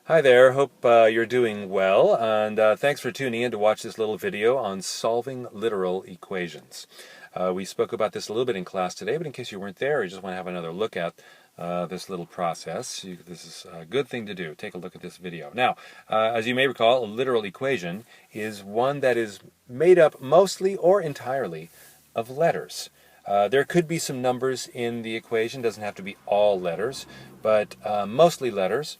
Hi there, hope you're doing well, and thanks for tuning in to watch this little video on solving literal equations. We spoke about this a little bit in class today, but in case you weren't there or you just want to have another look at this little process, this is a good thing to do. Take a look at this video. Now, as you may recall, a literal equation is one that is made up mostly or entirely of letters. There could be some numbers in the equation, doesn't have to be all letters, but mostly letters.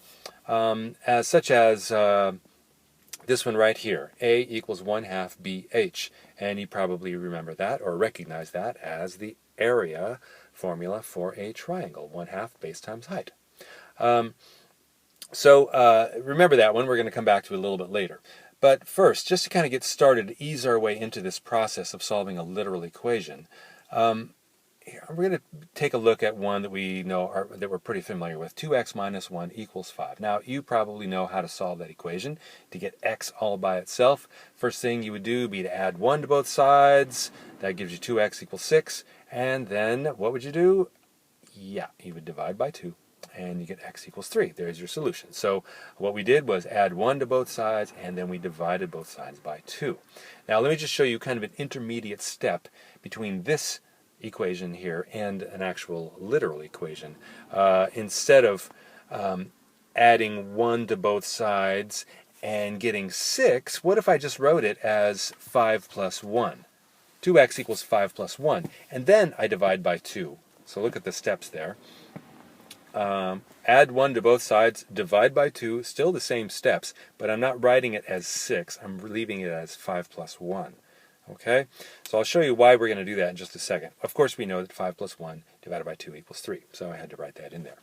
Such as this one right here, A equals 1/2 BH. And you probably remember that or recognize that as the area formula for a triangle, 1/2 base times height. Remember that one. We're going to come back to it a little bit later. But first, just to kind of get started, ease our way into this process of solving a literal equation, we're going to take a look at one that we know that we're pretty familiar with. 2x minus 1 equals 5. Now, you probably know how to solve that equation. To get x all by itself, first thing you would do would be to add 1 to both sides. That gives you 2x equals 6. And then what would you do? Yeah, you would divide by 2. And you get x equals 3. There's your solution. So what we did was add 1 to both sides, and then we divided both sides by 2. Now, let me just show you kind of an intermediate step between this equation here and an actual literal equation. Instead of adding 1 to both sides and getting 6, what if I just wrote it as 5 plus 1? 2x equals 5 plus 1. And then I divide by 2. So look at the steps there. Add 1 to both sides, divide by 2, still the same steps, but I'm not writing it as 6. I'm leaving it as 5 plus 1. Okay, so I'll show you why we're going to do that in just a second. Of course, we know that 5 plus 1 divided by 2 equals 3, so I had to write that in there.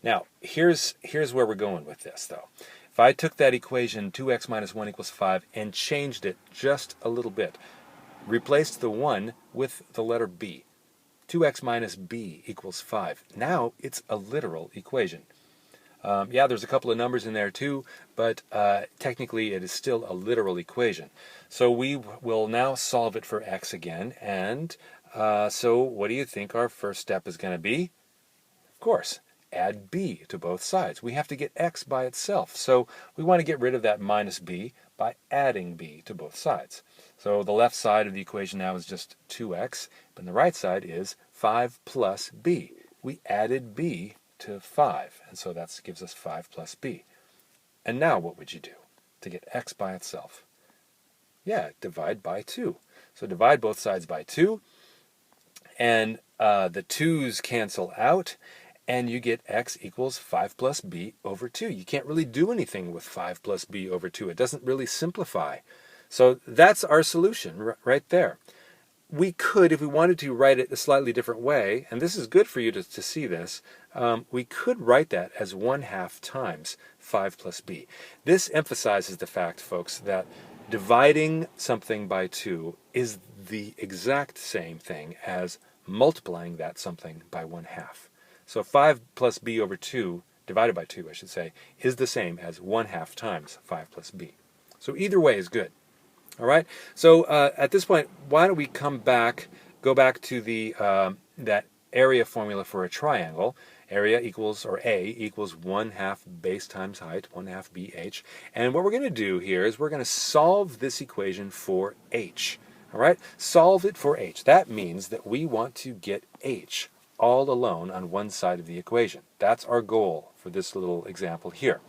Now, here's where we're going with this, though. If I took that equation, 2x minus 1 equals 5, and changed it just a little bit, replaced the 1 with the letter b. 2x minus b equals 5. Now, it's a literal equation. Yeah, there's a couple of numbers in there too, but technically it is still a literal equation. So we will now solve it for x again, and so what do you think our first step is going to be? Of course, add b to both sides. We have to get x by itself, so we want to get rid of that minus b by adding b to both sides. So the left side of the equation now is just 2x, but the right side is 5 plus b. We added b to 5, and so that gives us 5 plus b. And now what would you do to get x by itself? Yeah, divide by 2. So divide both sides by 2, and the 2's cancel out, and you get x equals 5 plus b over 2. You can't really do anything with 5 plus b over 2. It doesn't really simplify. So that's our solution right there. We could, if we wanted to, write it a slightly different way, and this is good for you to see this. We could write that as 1/2 times 5 plus b. This emphasizes the fact, folks, that dividing something by 2 is the exact same thing as multiplying that something by 1/2. So 5 plus b over 2, divided by 2, I should say, is the same as 1/2 times 5 plus b. So either way is good. All right, so at this point, why don't we go back to the that area formula for a triangle. Area equals, or A equals 1/2 base times height, 1/2 BH. And what we're going to do here is we're going to solve this equation for h. All right, solve it for h. That means that we want to get h all alone on one side of the equation. That's our goal for this little example here.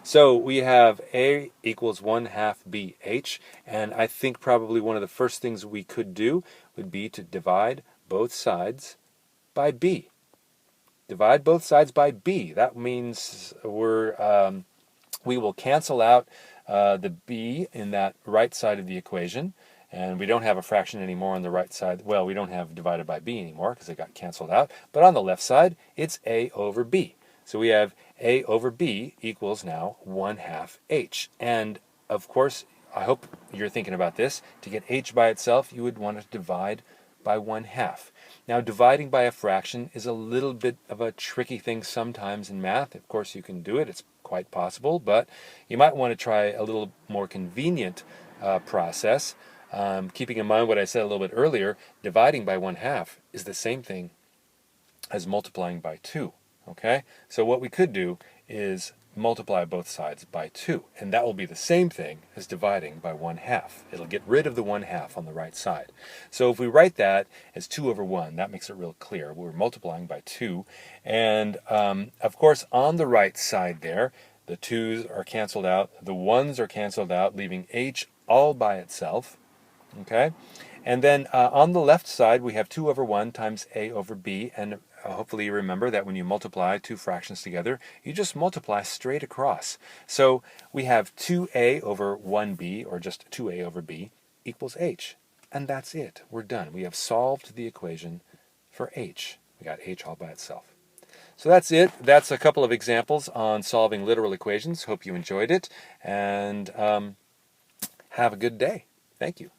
So we have A equals 1/2 BH, and I think probably one of the first things we could do would be to divide both sides by b. Divide both sides by b. That means we will cancel out the b in that right side of the equation, and we don't have a fraction anymore on the right side. Well, we don't have divided by b anymore because it got canceled out, but on the left side it's a over b. So we have a over b equals now 1/2 h. And of course, I hope you're thinking about this. To get h by itself, you would want to divide by 1/2. Now, dividing by a fraction is a little bit of a tricky thing sometimes in math. Of course, you can do it. It's quite possible, but you might want to try a little more convenient process. Keeping in mind what I said a little bit earlier, dividing by 1/2 is the same thing as multiplying by 2. Okay, so what we could do is multiply both sides by 2. And that will be the same thing as dividing by 1/2. It'll get rid of the 1/2 on the right side. So if we write that as 2 over 1, that makes it real clear. We're multiplying by 2. And of course, on the right side there, the 2's are canceled out, the 1's are canceled out, leaving h all by itself. Okay? And then on the left side, we have 2 over 1 times a over b. And hopefully you remember that when you multiply two fractions together, you just multiply straight across. So we have 2a over 1b, or just 2a over b, equals h. And that's it. We're done. We have solved the equation for h. We got h all by itself. So that's it. That's a couple of examples on solving literal equations. Hope you enjoyed it, and have a good day. Thank you.